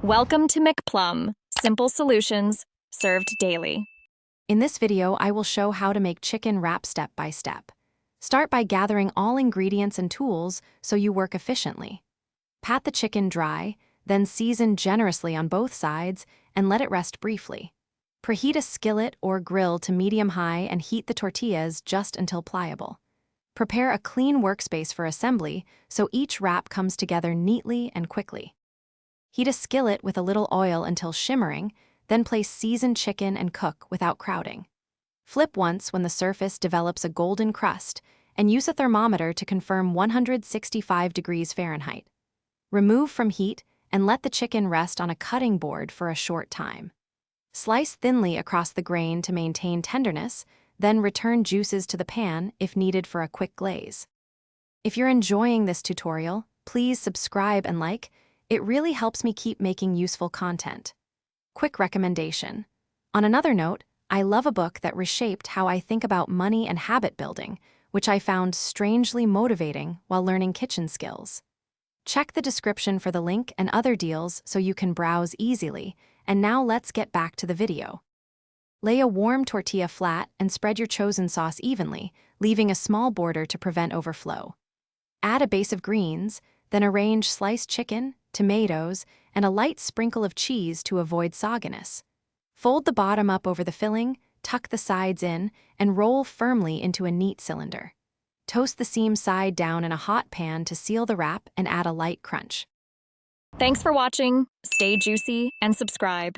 Welcome to McPlum, simple solutions served daily. In this video, I will show how to make chicken wrap step by step. Start by gathering all ingredients and tools so you work efficiently. Pat the chicken dry, then season generously on both sides and let it rest briefly. Preheat a skillet or grill to medium-high and heat the tortillas just until pliable. Prepare a clean workspace for assembly so each wrap comes together neatly and quickly. Heat a skillet with a little oil until shimmering, then place seasoned chicken and cook without crowding. Flip once when the surface develops a golden crust, and use a thermometer to confirm 165 degrees Fahrenheit. Remove from heat and let the chicken rest on a cutting board for a short time. Slice thinly across the grain to maintain tenderness, then return juices to the pan if needed for a quick glaze. If you're enjoying this tutorial, please subscribe and like. It really helps me keep making useful content. Quick recommendation. On another note, I love a book that reshaped how I think about money and habit building, which I found strangely motivating while learning kitchen skills. Check the description for the link and other deals so you can browse easily, and now let's get back to the video. Lay a warm tortilla flat and spread your chosen sauce evenly, leaving a small border to prevent overflow. Add a base of greens, then arrange sliced chicken, tomatoes, and a light sprinkle of cheese to avoid sogginess. Fold the bottom up over the filling, tuck the sides in, and roll firmly into a neat cylinder. Toast the seam side down in a hot pan to seal the wrap and add a light crunch. Thanks for watching. Stay juicy and subscribe.